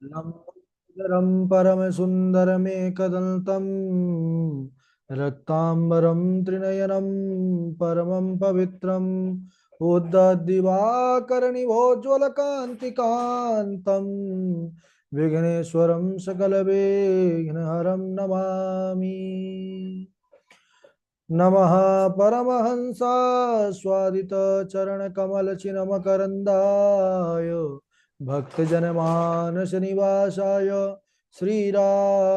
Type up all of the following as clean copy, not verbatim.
लंबोदरं परमसुन्दरमेकदन्तं रक्ताम्बरं त्रिनयनं परमं पवित्रम् उद्धदिवाकरनिभोज्ज्वलकान्तिकान्तं विघ्नेश्वरं सकलविघ्नहरं नमामि। नमः परमहंसास्वादित चरणकमलचिन्मकरन्दाय भक्तजनमानस निवासाय श्रीरामचन्द्राय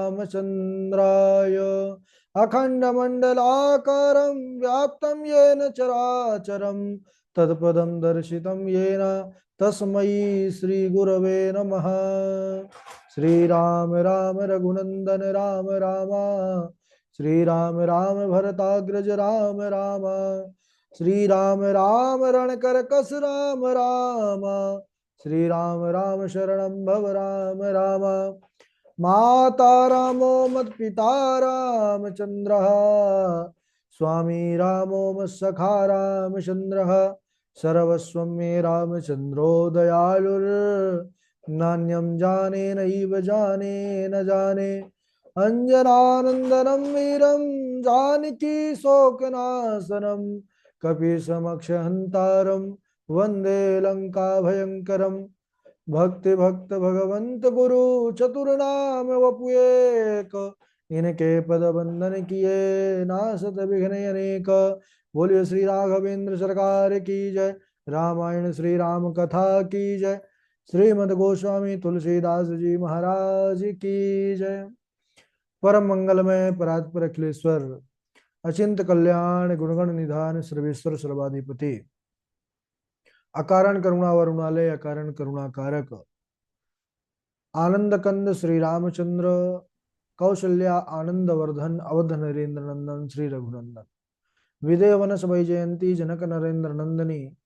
अखण्डमण्डलाकारं व्याप्तं येन चराचरं तत्पदं दर्शितं येन तस्मै श्रीगुरवे नमः। श्रीराम राम रघुनन्दन राम राम श्री राम राम भरताग्रज राम राम श्री राम राम रणकर कस राम राम श्री राम राम शरणं भव राम राम। माता रामो मत् पिता रामचन्द्रः स्वामी रामो मत्सखा रामचन्द्रः सर्वस्वं मे रामचन्द्रो दयालुर्नान्यं जाने नैव जाने न जाने अंजनानंदनम वीरम जानकी शोकनाशनम कपीशमक्षहंतारम वंदे लंका भयंकरम। भक्ति भक्त भगवंत गुरु चतुर्नाम वपुएक इनके पद बंदन किए नासत विघ्न अनेक। बोलिए श्री राघवेंद्र सरकार की जय। रामायण श्री राम कथा की जय। श्रीमद् गोस्वामी तुलसीदास जी महाराज की जय। परम मंगलमय परात्पर अखिलेश्वर अचिंत कल्याण गुणगण निधान सर्वेश्वर सर्वाधिपति अकारण करुणा वरुणालय अकारण करुणा कारक आनंद कंद श्री रामचंद्र कौशल्या आनंद वर्धन अवध नरेंद्र नंदन श्री रघुनंदन विदय वनस जयंती जनक नरेंद्र नंदनी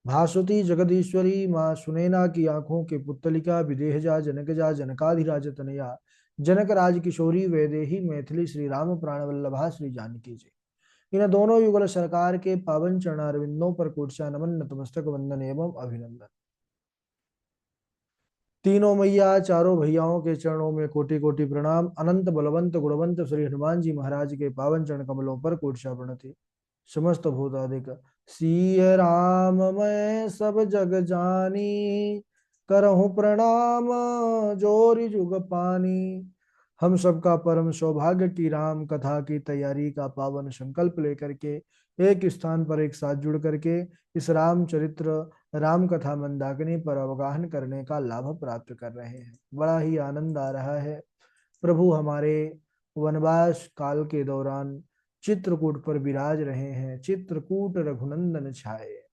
भासुती जगदीश्वरी माँ सुनैना की आंखों के पुतलिका विदेहजा जनकजा जनकाधिराज तनया जनक राज किशोरी वैदेही मैथिली श्री राम प्राण वल्लभा श्री जानकी जी। इन दोनों युगल सरकार के पावन चरणारविंदों पर कोटसा नमन नतमस्तक वंदन एवं अभिनंदन। तीनों मैया चारों भैयाओं के चरणों में कोटि कोटि प्रणाम। अनंत बलवंत गुणवंत श्री हनुमान जी महाराज के पावन चरण कमलों पर कोटसा प्रणति। समस्त भूतादिक सिय राम मैं सब जग जानी करहूं प्रणाम जोरी जुग पानी। हम सबका परम सौभाग्य की राम कथा की तैयारी का पावन संकल्प लेकर के एक स्थान पर एक साथ जुड़ करके इस रामचरित्र राम कथा मंदाकिनी पर अवगाहन करने का लाभ प्राप्त कर रहे हैं। बड़ा ही आनंद आ रहा है। प्रभु हमारे वनवास काल के दौरान चित्रकूट पर विराज रहे हैं। चित्रकूट रघुनंदन छाए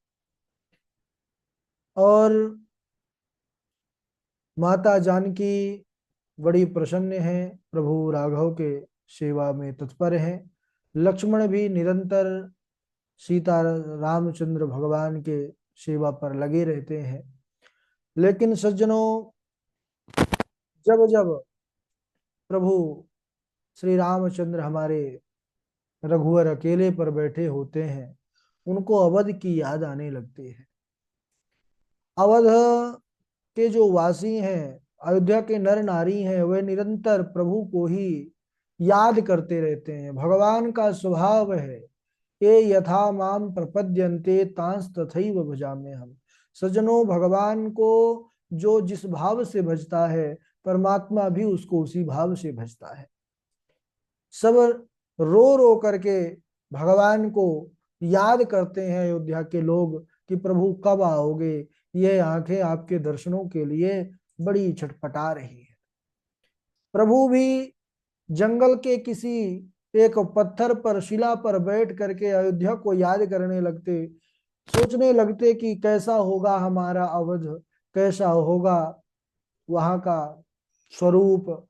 और माता जानकी बड़ी प्रसन्न है। प्रभु राघव के सेवा में तत्पर हैं। लक्ष्मण भी निरंतर सीता रामचंद्र भगवान के सेवा पर लगे रहते हैं। लेकिन सज्जनों, जब जब प्रभु श्री रामचंद्र हमारे रघुवर अकेले पर बैठे होते हैं, उनको अवध की याद आने लगती है। अवध के जो वासी हैं, अयोध्या के नर नारी हैं, वे निरंतर प्रभु को ही याद करते रहते हैं। भगवान का स्वभाव है ये यथा माम प्रपद्यन्ते तांस तथैव भजाम्य हम। सज्जनों, भगवान को जो जिस भाव से भजता है, परमात्मा भी उसको उसी भाव से भजता है। सब रो रो करके भगवान को याद करते हैं अयोध्या के लोग कि प्रभु कब आओगे। ये आंखें आपके दर्शनों के लिए बड़ी छटपटा रही है। प्रभु भी जंगल के किसी एक पत्थर पर शिला पर बैठ करके अयोध्या को याद करने लगते। सोचने लगते कि कैसा होगा हमारा अवध, कैसा होगा वहां का स्वरूप,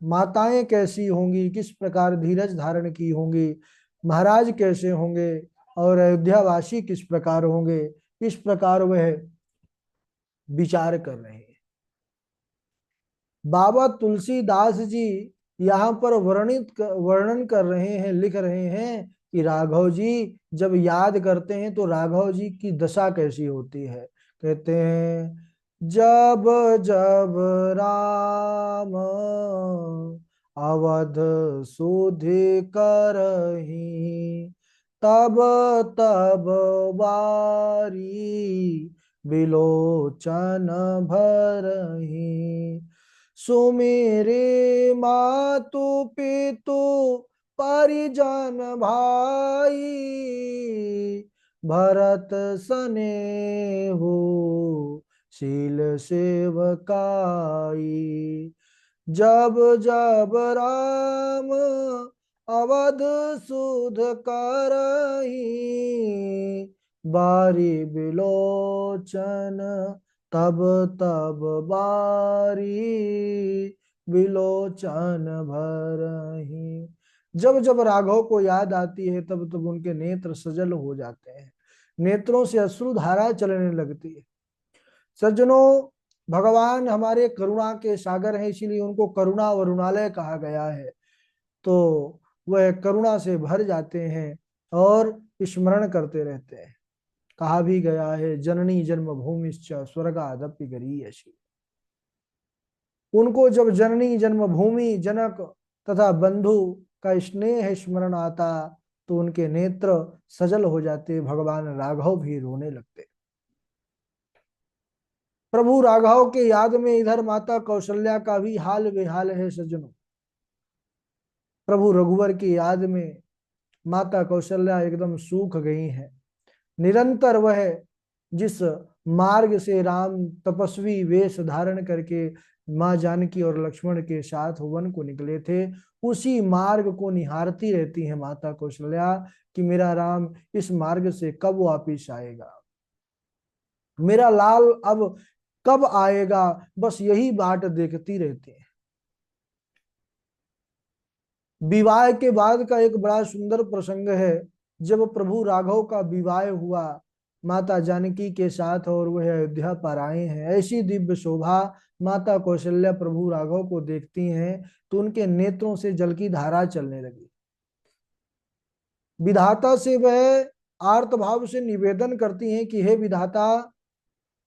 माताएं कैसी होंगी, किस प्रकार धीरज धारण की होंगी, महाराज कैसे होंगे और अयोध्यावासी किस प्रकार होंगे। इस प्रकार वह विचार कर रहे हैं। बाबा तुलसीदास जी यहाँ पर वर्णन कर रहे हैं, लिख रहे हैं कि राघव जी जब याद करते हैं तो राघव जी की दशा कैसी होती है। कहते हैं जब जब राम अवध सुधि करही, तब तब बारी बिलोचन भरही। सुमेरे मातु पितु परिजन भाई, भरत सनेहु शील सेवकाई। जब जब राम अवध सुध करही, बारी बिलोचन तब तब बारी बिलोचन भरही। जब जब राघव को याद आती है तब तब उनके नेत्र सजल हो जाते हैं, नेत्रों से अश्रुधारा चलने लगती है। सज्जनों, भगवान हमारे करुणा के सागर हैं, इसीलिए उनको करुणा वरुणालय कहा गया है। तो वह करुणा से भर जाते हैं और स्मरण करते रहते हैं। कहा भी गया है, जननी जन्मभूमिश्च स्वर्गादपि गरीयसी। उनको जब जननी जन्मभूमि जनक तथा बंधु का स्नेह स्मरण आता तो उनके नेत्र सजल हो जाते, भगवान राघव भी रोने लगते। प्रभु राघव के याद में इधर माता कौशल्या का भी हाल बेहाल है सज्जनों। प्रभु रघुवर की याद में माता कौशल्या एकदम सूख गई हैं। निरंतर वह जिस मार्ग से राम तपस्वी वेश धारण करके माँ जानकी और लक्ष्मण के साथ वन को निकले थे, उसी मार्ग को निहारती रहती है माता कौशल्या कि मेरा राम इस मार्ग से कब वापिस आएगा, मेरा लाल अब कब आएगा, बस यही बाट देखती रहती है। विवाह के बाद का एक बड़ा सुंदर प्रसंग है, जब प्रभु राघव का विवाह हुआ माता जानकी के साथ और वह अयोध्या पर आए हैं। ऐसी दिव्य शोभा माता कौशल्या प्रभु राघव को देखती हैं तो उनके नेत्रों से जल की धारा चलने लगी। विधाता से वह आर्त भाव से निवेदन करती हैं कि हे विधाता,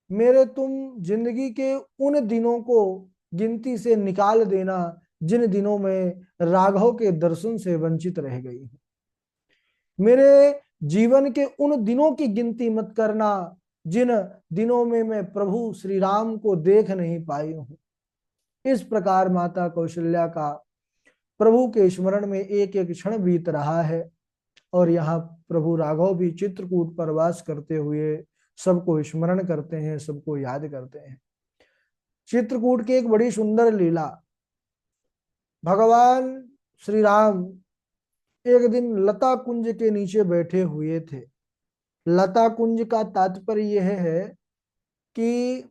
मेरे तुम जिंदगी के उन दिनों को गिनती से निकाल देना जिन दिनों में राघव के दर्शन से वंचित रह गई हूं। मेरे जीवन के उन दिनों की गिनती मत करना जिन दिनों में मैं प्रभु श्री राम को देख नहीं पाई हूं। इस प्रकार माता कौशल्या का प्रभु के स्मरण में एक एक क्षण बीत रहा है। और यहाँ प्रभु राघव भी चित्रकूट पर वास करते हुए सबको स्मरण करते हैं, सबको याद करते हैं। चित्रकूट की एक बड़ी सुंदर लीला, भगवान श्री राम एक दिन लता कुंज के नीचे बैठे हुए थे। लता कुंज का तात्पर्य यह है कि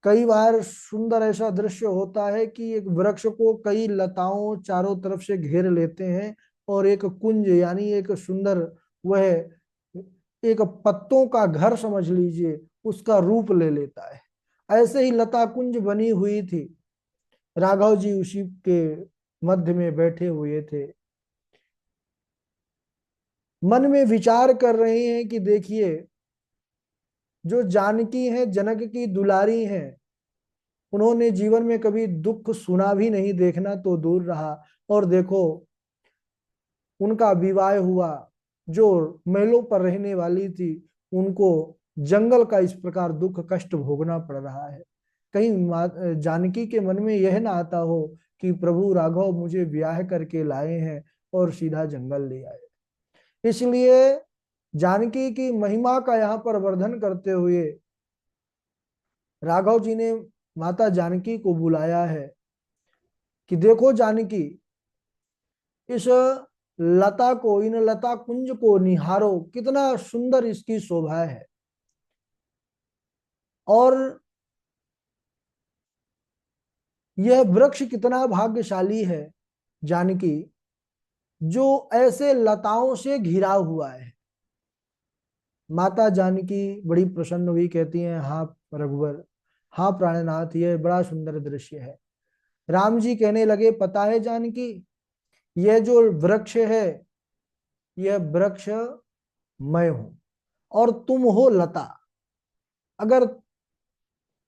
कई बार सुंदर ऐसा दृश्य होता है कि एक वृक्ष को कई लताओं चारों तरफ से घेर लेते हैं और एक कुंज यानी एक सुंदर, वह एक पत्तों का घर समझ लीजिए, उसका रूप ले लेता है। ऐसे ही लता कुंज बनी हुई थी, राघव जी उसी के मध्य में बैठे हुए थे। मन में विचार कर रहे हैं कि देखिए, जो जानकी है जनक की दुलारी हैं, उन्होंने जीवन में कभी दुख सुना भी नहीं, देखना तो दूर रहा। और देखो उनका विवाह हुआ, जो महलों पर रहने वाली थी उनको जंगल का इस प्रकार दुख कष्ट भोगना पड़ रहा है। कहीं जानकी के मन में यह ना आता हो कि प्रभु राघव मुझे ब्याह करके लाए हैं और सीधा जंगल ले आए। इसलिए जानकी की महिमा का यहाँ पर वर्धन करते हुए राघव जी ने माता जानकी को बुलाया है कि देखो जानकी, इस लता को, इन लता कुंज को निहारो, कितना सुंदर इसकी शोभा है। और यह वृक्ष कितना भाग्यशाली है जानकी, जो ऐसे लताओं से घिरा हुआ है। माता जानकी बड़ी प्रसन्न हुई, कहती हैं हाँ रघुवर, हाँ प्राणनाथ, यह बड़ा सुंदर दृश्य है। राम जी कहने लगे, पता है जानकी, यह जो वृक्ष है, यह वृक्ष मैं हूं और तुम हो लता। अगर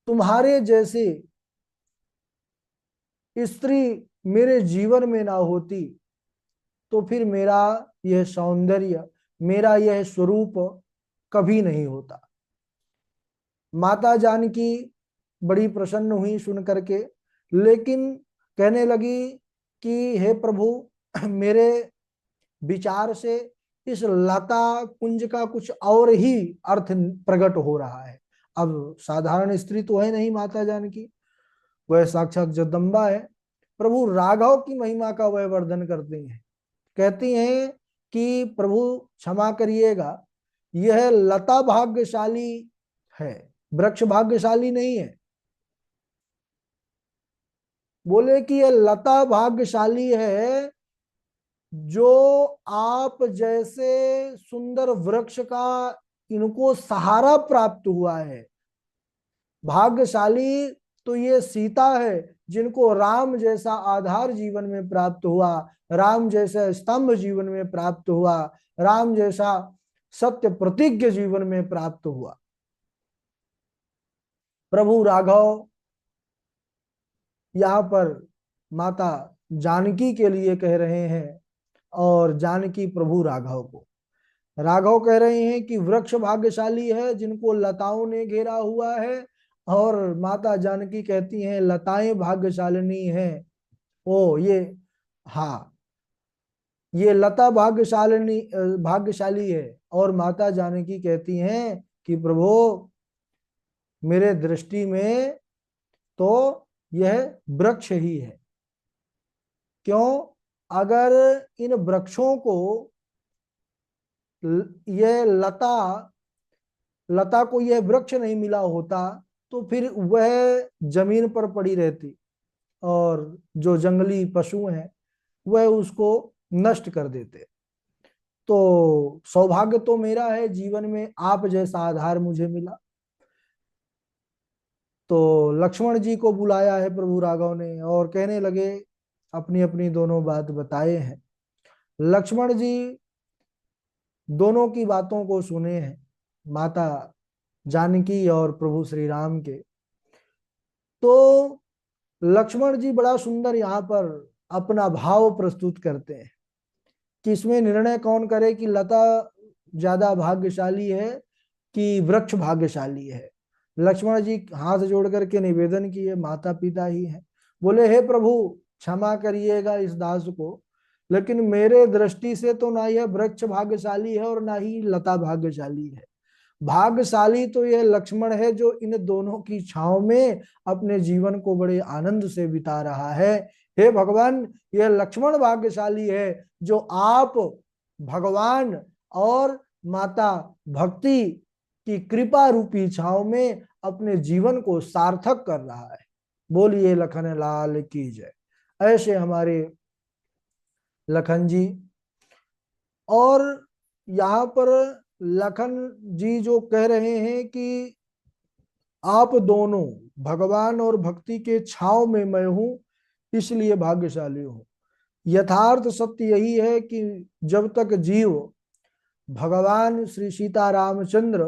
तुम्हारे जैसे स्त्री मेरे जीवन में ना होती तो फिर मेरा यह सौंदर्य, मेरा यह स्वरूप कभी नहीं होता। माता जानकी बड़ी प्रसन्न हुई सुन करके, लेकिन कहने लगी कि हे प्रभु, मेरे विचार से इस लता कुंज का कुछ और ही अर्थ प्रकट हो रहा है। अब साधारण स्त्री तो है नहीं माता जानकी, वह साक्षात जगदम्बा है। प्रभु राघव की महिमा का वह वर्णन करती हैं, कहती हैं कि प्रभु क्षमा करिएगा, यह लता भाग्यशाली है, वृक्ष भाग्यशाली नहीं है। बोले कि यह लता भाग्यशाली है जो आप जैसे सुंदर वृक्ष का इनको सहारा प्राप्त हुआ है। भाग्यशाली तो ये सीता है जिनको राम जैसा आधार जीवन में प्राप्त हुआ, राम जैसा स्तंभ जीवन में प्राप्त हुआ, राम जैसा सत्य प्रतिज्ञ जीवन में प्राप्त हुआ। प्रभु राघव यहाँ पर माता जानकी के लिए कह रहे हैं, और जानकी प्रभु राघव को। राघव कह रहे हैं कि वृक्ष भाग्यशाली है जिनको लताओं ने घेरा हुआ है, और माता जानकी कहती हैं लताएं भाग्यशालिनी हैं। ओ ये, हाँ, ये लता भाग्यशाली है, और माता जानकी कहती हैं कि प्रभु मेरे दृष्टि में तो यह वृक्ष ही है। क्यों? अगर इन वृक्षों को यह लता को यह वृक्ष नहीं मिला होता तो फिर वह जमीन पर पड़ी रहती, और जो जंगली पशु हैं वह उसको नष्ट कर देते। तो सौभाग्य तो मेरा है, जीवन में आप जैसा आधार मुझे मिला। तो लक्ष्मण जी को बुलाया है प्रभु राघव ने, और कहने लगे, अपनी अपनी दोनों बात बताए हैं। लक्ष्मण जी दोनों की बातों को सुने हैं, माता जानकी और प्रभु श्री राम के। तो लक्ष्मण जी बड़ा सुंदर यहाँ पर अपना भाव प्रस्तुत करते हैं कि इसमें निर्णय कौन करे कि लता ज्यादा भाग्यशाली है कि वृक्ष भाग्यशाली है। लक्ष्मण जी हाथ जोड़ करके निवेदन किए, माता पिता ही है। बोले हे प्रभु क्षमा करिएगा इस दास को, लेकिन मेरे दृष्टि से तो ना यह वृक्ष भाग्यशाली है और ना ही लता भाग्यशाली है। भाग्यशाली तो यह लक्ष्मण है जो इन दोनों की छांव में अपने जीवन को बड़े आनंद से बिता रहा है। हे भगवान, यह लक्ष्मण भाग्यशाली है जो आप भगवान और माता भक्ति की कृपा रूपी छांव में अपने जीवन को सार्थक कर रहा है। बोलिए लखन लाल की जय। ऐसे हमारे लखन जी। और यहाँ पर लखन जी जो कह रहे हैं कि आप दोनों भगवान और भक्ति के छाव में मैं हूं, इसलिए भाग्यशाली हूं। यथार्थ सत्य यही है कि जब तक जीव भगवान श्री सीता रामचंद्र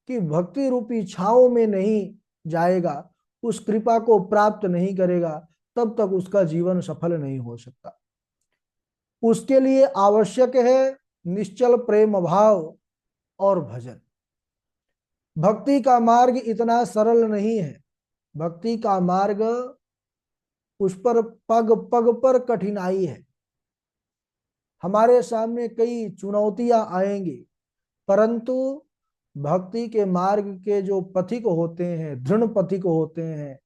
की भक्ति रूपी छाव में नहीं जाएगा, उस कृपा को प्राप्त नहीं करेगा, तब तक उसका जीवन सफल नहीं हो सकता। उसके लिए आवश्यक है निश्चल प्रेम भाव और भजन। भक्ति का मार्ग इतना सरल नहीं है। भक्ति का मार्ग, उस पर पग पग पर कठिनाई है। हमारे सामने कई चुनौतियां आएंगी, परंतु भक्ति के मार्ग के जो पथिक होते हैं, दृढ़ पथिक होते हैं,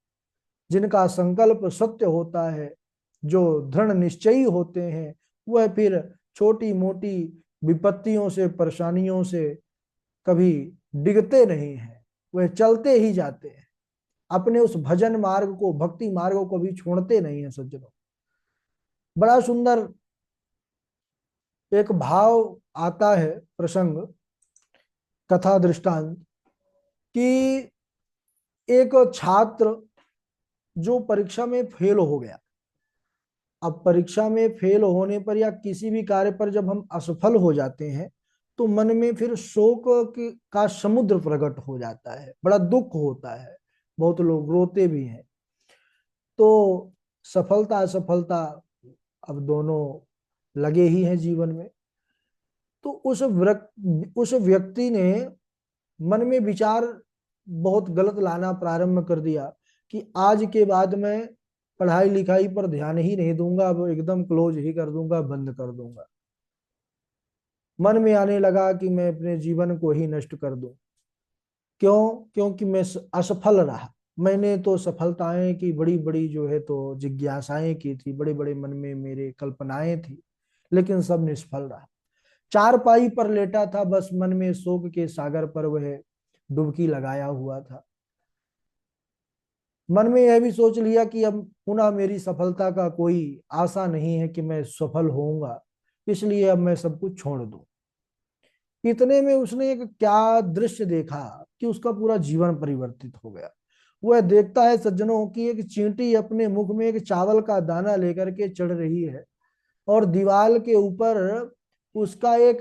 जिनका संकल्प सत्य होता है, जो दृढ़ निश्चयी होते हैं, वह फिर छोटी मोटी विपत्तियों से, परेशानियों से कभी डिगते नहीं हैं, वह चलते ही जाते हैं। अपने उस भजन मार्ग को, भक्ति मार्ग को भी छोड़ते नहीं है सज्जनों। बड़ा सुंदर एक भाव आता है, प्रसंग, कथा दृष्टांत, कि एक छात्र जो परीक्षा में फेल हो गया। अब परीक्षा में फेल होने पर या किसी भी कार्य पर जब हम असफल हो जाते हैं तो मन में फिर शोक का समुद्र प्रकट हो जाता है, बड़ा दुख होता है, बहुत लोग रोते भी हैं। तो सफलता असफलता अब दोनों लगे ही हैं जीवन में। तो उस व्यक्ति ने मन में विचार बहुत गलत लाना प्रारंभ कर दिया कि आज के बाद मैं पढ़ाई लिखाई पर ध्यान ही नहीं दूंगा, अब एकदम क्लोज ही कर दूंगा, बंद कर दूंगा। मन में आने लगा कि मैं अपने जीवन को ही नष्ट कर दूं। क्यों? क्योंकि मैं असफल रहा। मैंने तो सफलताएं की बड़ी बड़ी जो है तो जिज्ञासाएं की थी, बड़े बड़े मन में मेरे कल्पनाएं थी, लेकिन सब निष्फल रहा। चारपाई पर लेटा था, बस मन में शोक के सागर पर वह डुबकी लगाया हुआ था। मन में यह भी सोच लिया कि अब पुनः मेरी सफलता का कोई आशा नहीं है कि मैं सफल होऊंगा, इसलिए अब मैं सब कुछ छोड़ दूं। इतने में उसने एक क्या दृश्य देखा कि उसका पूरा जीवन परिवर्तित हो गया। वह देखता है सज्जनों की एक चींटी अपने मुख में एक चावल का दाना लेकर के चढ़ रही है, और दीवार के ऊपर उसका एक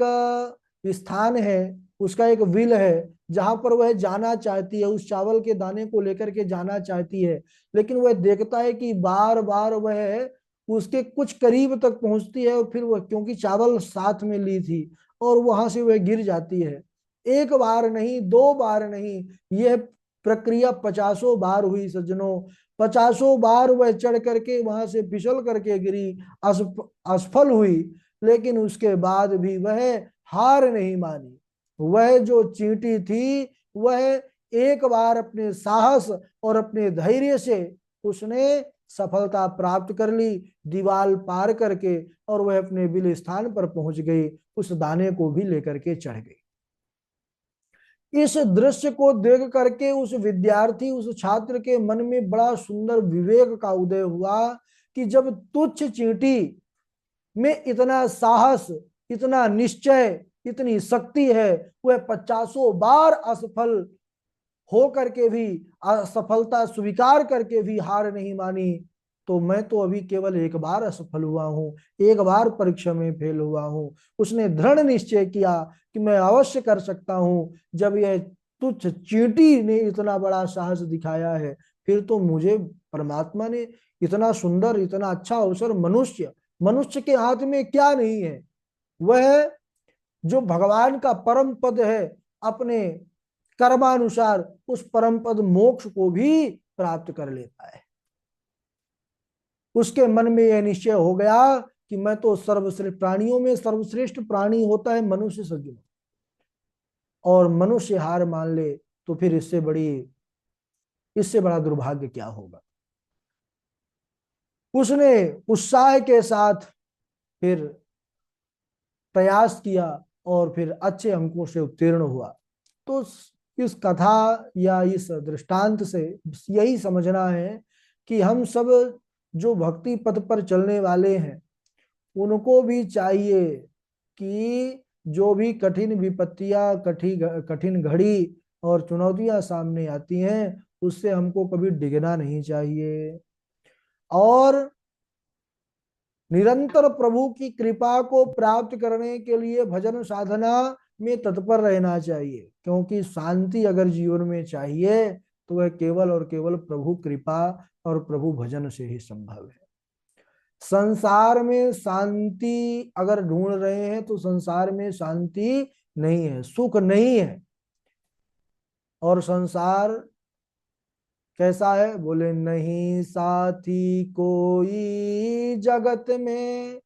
स्थान है, उसका एक विल है जहां पर वह जाना चाहती है, उस चावल के दाने को लेकर के जाना चाहती है। लेकिन वह देखता है कि बार बार वह उसके कुछ करीब तक पहुंचती है, और फिर वह क्योंकि चावल साथ में ली थी और वहां से वह गिर जाती है। एक बार नहीं, दो बार नहीं, यह प्रक्रिया 50 बार हुई सज्जनों। 50 बार वह चढ़ करके वहां से फिसल करके गिरी, असफल हुई, लेकिन उसके बाद भी वह हार नहीं मानी। वह जो चींटी थी, वह एक बार अपने साहस और अपने धैर्य से उसने सफलता प्राप्त कर ली, दीवार पार करके, और वह अपने बिल स्थान पर पहुंच गई, उस दाने को भी लेकर के चढ़ गई। इस दृश्य को देख करके उस विद्यार्थी, उस छात्र के मन में बड़ा सुंदर विवेक का उदय हुआ कि जब तुच्छ चींटी में इतना साहस, इतना निश्चय, इतनी शक्ति है, वह 50 बार असफल हो करके भी, असफलता स्वीकार करके भी हार नहीं मानी, तो मैं तो अभी केवल एक बार असफल हुआ हूं, एक बार परीक्षा में फेल हुआ हूं। उसने दृढ़ निश्चय किया कि मैं अवश्य कर सकता हूं। जब यह तुच्छ चींटी ने इतना बड़ा साहस दिखाया है, फिर तो मुझे परमात्मा ने इतना सुंदर, इतना अच्छा अवसर, मनुष्य, मनुष्य के हाथ में क्या नहीं है। वह जो भगवान का परम पद है, अपने कर्मानुसार उस परम पद मोक्ष को भी प्राप्त कर लेता है। उसके मन में यह निश्चय हो गया कि मैं तो सर्वश्रेष्ठ प्राणियों में सर्वश्रेष्ठ प्राणी होता है मनुष्य सज्जन, और मनुष्य हार मान ले तो फिर इससे बड़ा दुर्भाग्य क्या होगा। उसने उत्साह के साथ फिर प्रयास किया और फिर अच्छे अंकों से उत्तीर्ण हुआ। तो इस कथा या इस दृष्टांत से यही समझना है कि हम सब जो भक्ति पथ पर चलने वाले हैं, उनको भी चाहिए कि जो भी कठिन विपत्तियां, कठिन घड़ी और चुनौतियां सामने आती हैं, उससे हमको कभी डिगना नहीं चाहिए, और निरंतर प्रभु की कृपा को प्राप्त करने के लिए भजन साधना में तत्पर रहना चाहिए। क्योंकि शांति अगर जीवन में चाहिए तो वह केवल और केवल प्रभु कृपा और प्रभु भजन से ही संभव है। संसार में शांति अगर ढूंढ रहे हैं तो संसार में शांति नहीं है, सुख नहीं है। और संसार कैसा है? बोले नहीं साथी कोई जगत में,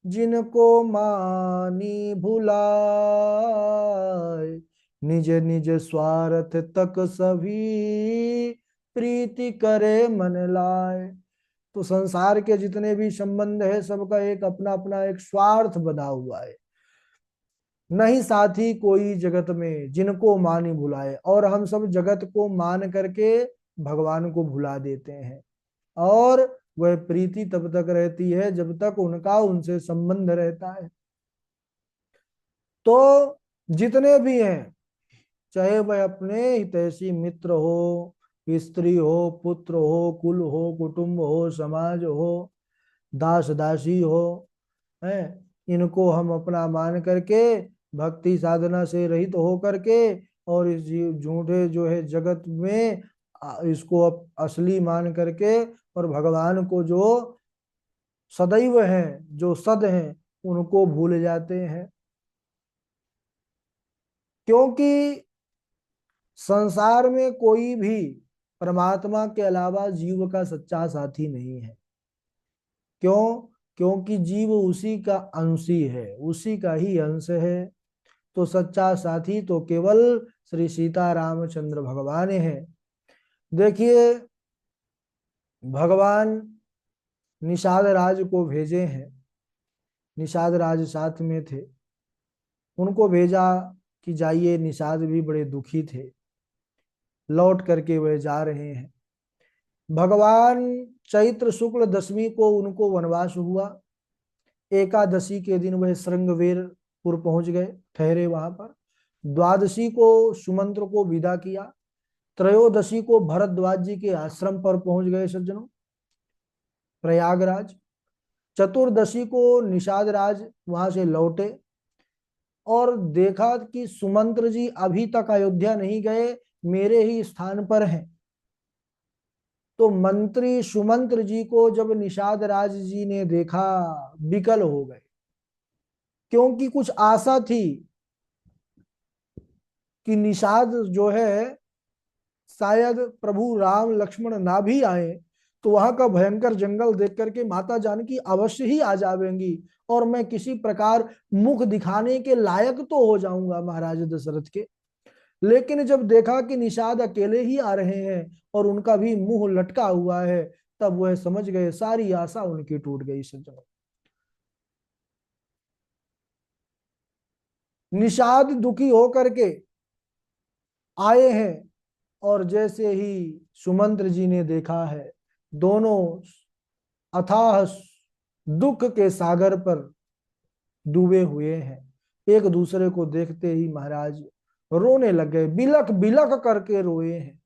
जिनको मानी भुलाए, निज निज स्वार्थ तक सभी, प्रीति करे मन लाए। तो संसार के जितने भी संबंध है, सबका एक अपना अपना एक स्वार्थ बना हुआ है। नहीं साथी कोई जगत में, जिनको मानी भुलाए, और हम सब जगत को मान करके भगवान को भुला देते हैं। और वह प्रीति तब तक रहती है जब तक उनका उनसे संबंध रहता है। तो जितने भी हैं, चाहे वह अपने हितैषी मित्र हो, स्त्री हो, पुत्र हो, कुल हो, कुटुंब हो, समाज हो, दास दासी हो, है, इनको हम अपना मान करके भक्ति साधना से रहित हो करके और इस झूठे जो है जगत में इसको अब असली मान करके और भगवान को जो सदैव हैं, जो सद हैं, उनको भूल जाते हैं। क्योंकि संसार में कोई भी परमात्मा के अलावा जीव का सच्चा साथी नहीं है। क्यों? क्योंकि जीव उसी का अंशी है, उसी का ही अंश है। तो सच्चा साथी तो केवल श्री सीता रामचंद्र भगवान है। देखिए, भगवान निषाद राज को भेजे हैं। निषाद राज साथ में थे, उनको भेजा कि जाइए। निषाद भी बड़े दुखी थे, लौट करके वह जा रहे हैं। भगवान चैत्र शुक्ल दशमी को उनको वनवास हुआ। एकादशी के दिन वह श्रृंगवेरपुर पहुंच गए, ठहरे वहां पर। द्वादशी को सुमंत्र को विदा किया। त्रयोदशी को भरद्वाज जी के आश्रम पर पहुंच गए सज्जनों, प्रयागराज। चतुर्दशी को निषाद राज वहां से लौटे और देखा कि सुमंत्र जी अभी तक अयोध्या नहीं गए, मेरे ही स्थान पर हैं। तो मंत्री सुमंत्र जी को जब निषाद राज जी ने देखा, विकल हो गए। क्योंकि कुछ आशा थी कि निषाद जो है, शायद प्रभु राम लक्ष्मण ना भी आए तो वहां का भयंकर जंगल देख करके माता जानकी अवश्य ही आ जाएंगी और मैं किसी प्रकार मुख दिखाने के लायक तो हो जाऊंगा महाराज दशरथ के। लेकिन जब देखा कि निषाद अकेले ही आ रहे हैं और उनका भी मुंह लटका हुआ है, तब वह समझ गए सारी आशा उनकी टूट गई सज्जनों। निषाद दुखी होकर के आए हैं और जैसे ही सुमंत्र जी ने देखा है, दोनों अथाह दुख के सागर पर डूबे हुए हैं। एक दूसरे को देखते ही महाराज रोने लग गए, बिलख बिलख करके रोए हैं।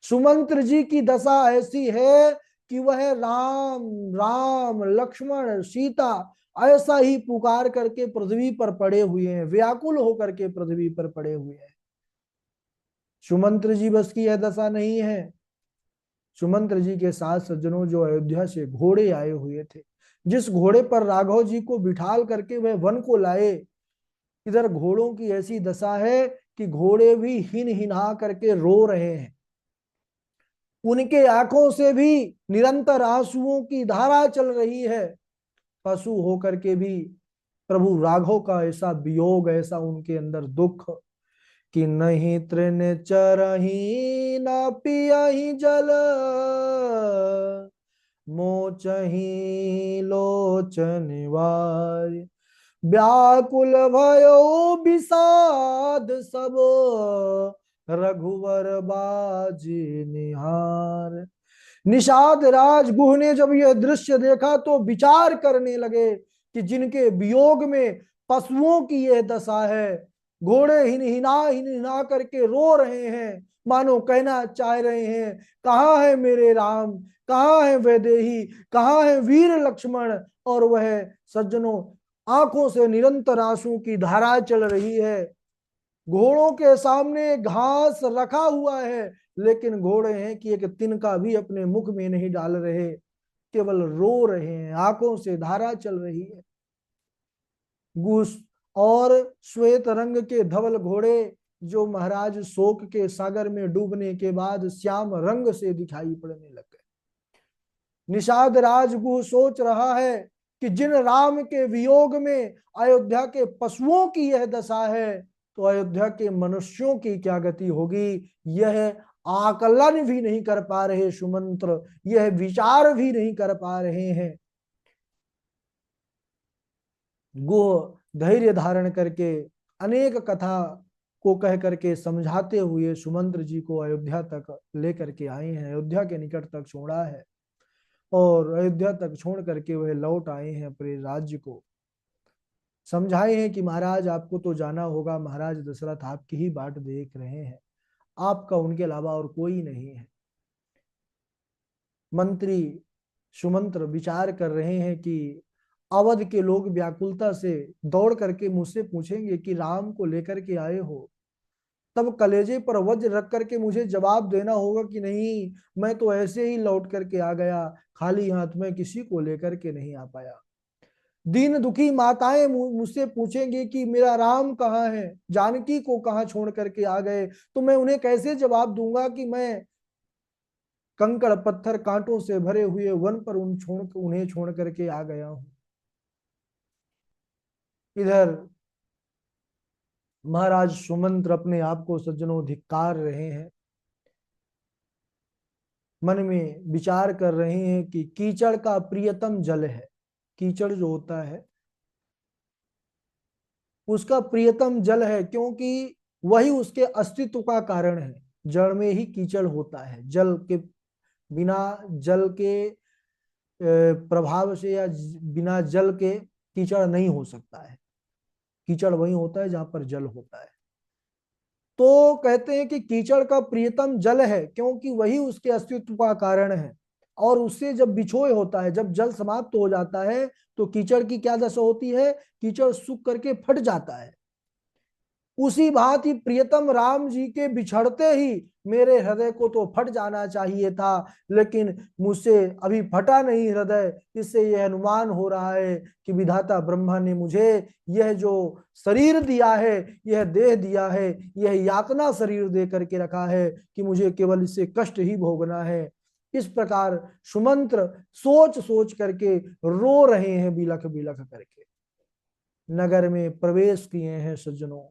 सुमंत्र जी की दशा ऐसी है कि वह राम राम लक्ष्मण सीता ऐसा ही पुकार करके पृथ्वी पर पड़े हुए हैं, व्याकुल होकर के पृथ्वी पर पड़े हुए हैं। सुमंत्र जी बस की यह दशा नहीं है। सुमंत्र जी के साथ सज्जनों जो अयोध्या से घोड़े आए हुए थे, जिस घोड़े पर राघव जी को बिठाल करके वह वन को लाए, इधर घोड़ों की ऐसी दशा है कि घोड़े भी हिन हिना करके रो रहे हैं। उनके आंखों से भी निरंतर आंसुओं की धारा चल रही है। पशु होकर के भी प्रभु राघव का ऐसा वियोग, ऐसा उनके अंदर दुख कि नहीं तृण चरही न पियही जल, मोचही लोचन वार, व्याकुल भयो विषाद सब, रघुवर बाजी निहार। निषाद राज गुह ने जब यह दृश्य देखा तो विचार करने लगे कि जिनके वियोग में पशुओं की यह दशा है, घोड़े हिन हिना करके रो रहे हैं, मानो कहना चाह रहे हैं कहाँ है मेरे राम, कहाँ है वैदेही, कहाँ है वीर लक्ष्मण। और वह सज्जनों आंखों से निरंतर आंसू की धारा चल रही है। घोड़ों के सामने घास रखा हुआ है, लेकिन घोड़े हैं कि एक तिनका भी अपने मुख में नहीं डाल रहे, केवल रो रहे हैं, आंखों से धारा चल रही है। गुस और श्वेत रंग के धवल घोड़े जो महाराज शोक के सागर में डूबने के बाद श्याम रंग से दिखाई पड़ने लग गए। निषाद राजगुह सोच रहा है कि जिन राम के वियोग में अयोध्या के पशुओं की यह दशा है, तो अयोध्या के मनुष्यों की क्या गति होगी। यह आकलन भी नहीं कर पा रहे सुमंत्र, यह विचार भी नहीं कर पा रहे हैं। गुह धैर्य धारण करके अनेक कथा को कह करके समझाते हुए सुमंत्र जी को अयोध्या तक लेकर के आए हैं, अयोध्या के निकट तक छोड़ा है और अयोध्या तक छोड़ करके वह लौट आए हैं अपने राज्य को। समझाए हैं कि महाराज आपको तो जाना होगा, महाराज दशरथ आपकी ही बाट देख रहे हैं, आपका उनके अलावा और कोई नहीं है। मंत्री सुमंत्र विचार कर रहे हैं कि अवध के लोग व्याकुलता से दौड़ करके मुझसे पूछेंगे कि राम को लेकर के आए हो, तब कलेजे पर वज्र रख करके मुझे जवाब देना होगा कि नहीं, मैं तो ऐसे ही लौट करके आ गया, खाली हाथ में किसी को लेकर के नहीं आ पाया। दीन दुखी माताएं मुझसे पूछेंगी कि मेरा राम कहाँ है, जानकी को कहाँ छोड़ करके आ गए, तो मैं उन्हें कैसे जवाब दूंगा कि मैं कंकड़ पत्थर कांटों से भरे हुए वन पर उन्हें छोड़ करके आ गया हूं। इधर महाराज सुमंत्र अपने आप को सज्जनों धिक्कार रहे हैं, मन में विचार कर रहे हैं कि कीचड़ का प्रियतम जल है। कीचड़ जो होता है उसका प्रियतम जल है, क्योंकि वही उसके अस्तित्व का कारण है। जड़ में ही कीचड़ होता है, जल के बिना, जल के प्रभाव से या बिना जल के कीचड़ नहीं हो सकता है। कीचड़ वही होता है जहां पर जल होता है। तो कहते हैं कि कीचड़ का प्रियतम जल है, क्योंकि वही उसके अस्तित्व का कारण है। और उससे जब बिछोए होता है, जब जल समाप्त हो जाता है, तो कीचड़ की क्या दशा होती है, कीचड़ सूख करके फट जाता है। उसी भांति प्रियतम राम जी के बिछड़ते ही मेरे हृदय को तो फट जाना चाहिए था, लेकिन मुझसे अभी फटा नहीं हृदय। इससे यह अनुमान हो रहा है कि विधाता ब्रह्मा ने मुझे यह जो शरीर दिया है, यह देह दिया है, यह यातना शरीर दे करके रखा है कि मुझे केवल इससे कष्ट ही भोगना है। इस प्रकार सुमंत्र सोच सोच करके रो रहे हैं, बिलख बिलख करके। नगर में प्रवेश किए हैं सज्जनों,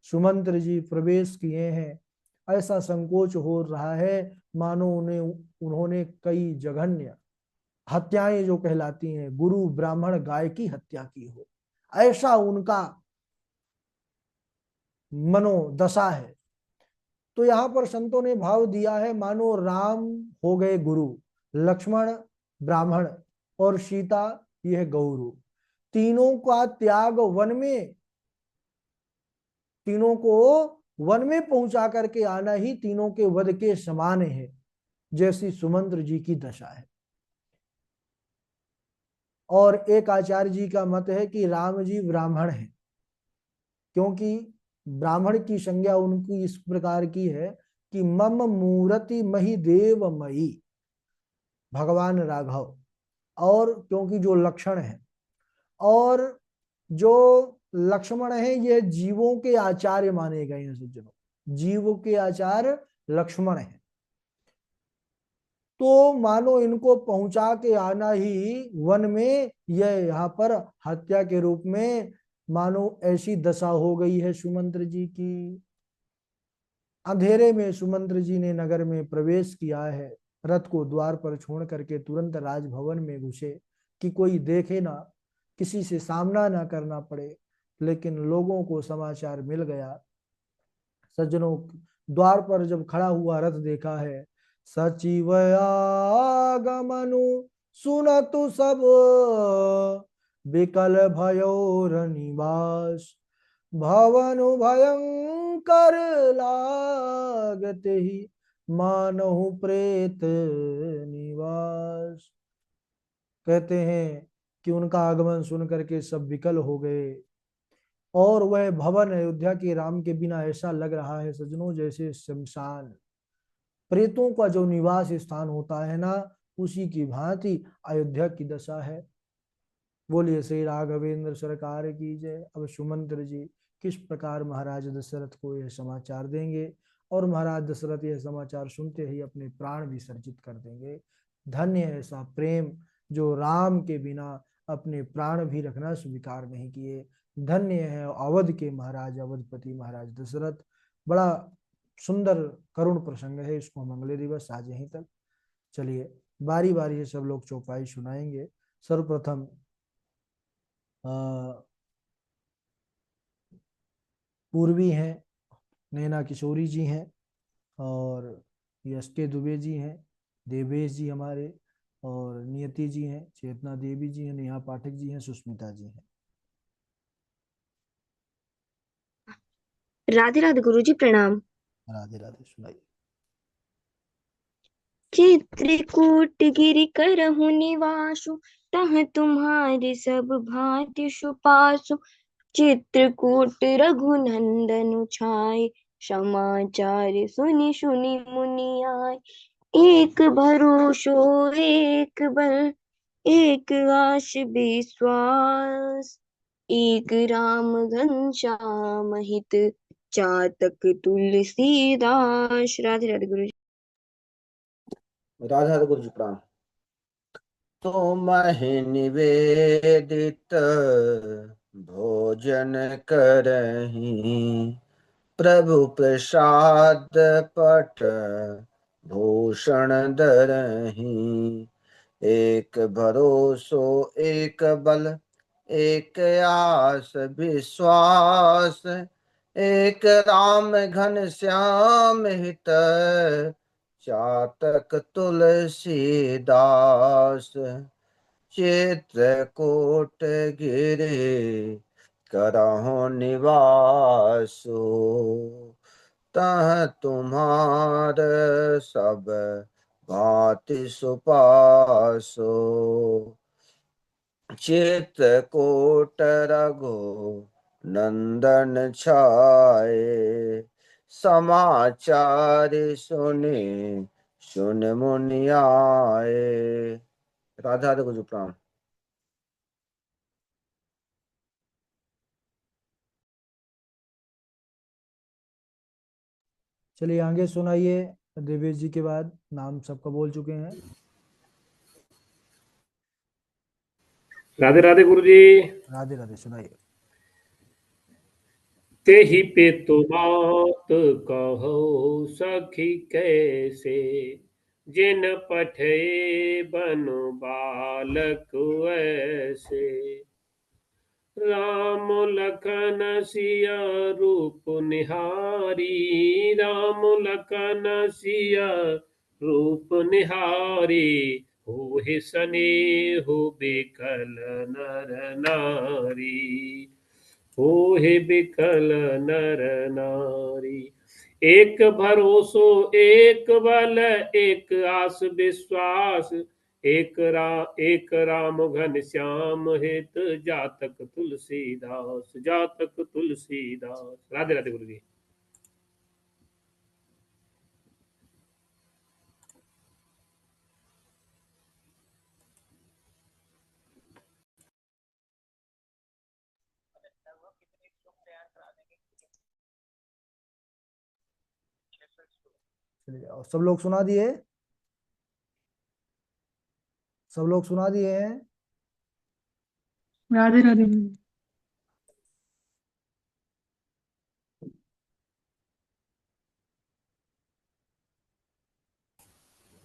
सुमंत्र जी प्रवेश किए हैं। ऐसा संकोच हो रहा है मानो उन्हें उन्होंने कई जघन्य हत्याएं जो कहलाती हैं, गुरु ब्राह्मण गाय की हत्या की हो, ऐसा उनका मनोदशा है। तो यहाँ पर संतों ने भाव दिया है मानो राम हो गए गुरु, लक्ष्मण ब्राह्मण और सीता यह गौरु। तीनों का त्याग वन में, तीनों को वन में पहुंचा करके आना ही तीनों के वध के समान है, जैसी सुमंत्र जी की दशा है। और एक आचार्य जी का मत है कि राम जी ब्राह्मण है, क्योंकि ब्राह्मण की संज्ञा उनकी इस प्रकार की है कि मम मूर्ति मही देव मई, भगवान राघव। और क्योंकि जो लक्षण है, और जो लक्ष्मण है, ये जीवों के आचार्य माने गए हैं सज्जनों, जीवों के आचार्य लक्ष्मण है। तो मानो इनको पहुंचा के आना ही वन में, यह यहाँ पर हत्या के रूप में मानो ऐसी दशा हो गई है सुमंत्र जी की। अंधेरे में सुमंत्र जी ने नगर में प्रवेश किया है, रथ को द्वार पर छोड़ करके तुरंत राजभवन में घुसे कि कोई देखे ना, किसी से सामना ना करना पड़े। लेकिन लोगों को समाचार मिल गया। सज्जनों, द्वार पर जब खड़ा हुआ रथ देखा है, सचिव आगमनु सुनतु सब, विकल भयोर निवास, भवनु भयंकर लागते ही, मानहु प्रेत निवास। कहते हैं कि उनका आगमन सुन करके सब विकल हो गए, और वह भवन अयोध्या के राम के बिना ऐसा लग रहा है सज्जनों जैसे शमशान, प्रेतों का जो निवास स्थान होता है ना, उसी की भांति अयोध्या की दशा है। बोलिए श्री राघवेंद्र सरकार की जय। अब सुमंत्र जी किस प्रकार महाराज दशरथ को यह समाचार देंगे, और महाराज दशरथ यह समाचार सुनते ही अपने प्राण विसर्जित कर देंगे। धन्य है ऐसा प्रेम जो राम के बिना अपने प्राण भी रखना स्वीकार नहीं किए। धन्य है अवध के महाराज, अवधपति महाराज दशरथ। बड़ा सुंदर करुण प्रसंग है, इसको हम अगले दिवस आज यहीं तक। चलिए बारी बारी से सब लोग चौपाई सुनाएंगे। सर्वप्रथम पूर्वी हैं, नैना किशोरी जी हैं, और एस के दुबे जी हैं, देवेश जी हमारे, और नियति जी हैं, चेतना देवी जी हैं, नेहा पाठक जी हैं, सुष्मिता जी हैं। राधे राधे गुरु जी, प्रणाम। राधे राधे सुनाइए। चित्रकूट गिरि करहु निवासु, तह तुम्हारी सब भांति सुपासु। चित्रकूट रघुनंदन छाये, समाचार सुनि सुनि मुनि आए। एक भरोसो एक बल, एक आस विश्वास, एक राम घनश्याम हित, चातक तुलसीदास। राधे राधे गुरु जी। राधा राधा गुरु जी प्रणाम। तो महि निवेदित भोजन करही, प्रभु प्रसाद पट भूषण धरही। एक भरोसो एक बल, एक आस विश्वास, एक राम घन श्याम हित, चातक तुलसीदास। चित्रकूट गिरे करहु निवासो, तह तुम्हार सब भांति सुपासो। चित्रकूट रघु नंदन छाए, समाचार सुने सुन मुनि आए। राधा राधा गुरु प्रणाम। चलिए आगे सुनाइए। देवेश जी के बाद नाम सबका बोल चुके हैं। राधे राधे गुरु जी। राधे राधे सुनाइए। तेहि पे तो बात कहो सखी कैसे, जिन पठे बनु बालक ऐसे। राम लखन सिया रूप निहारी, राम लखन सिया रूप निहारी। होहि सनेहु बिकल नर नारी, होहि बिकल नर नारी। एक भरोसो एक बल, एक आस विश्वास, एक राम घन श्याम हित, जातक तुलसीदास, जातक तुलसीदास। राधे राधे गुरु जी। चलिए और सब लोग सुना दिए? सब लोग सुना दिए हैं? राधे राधे गुरु जी।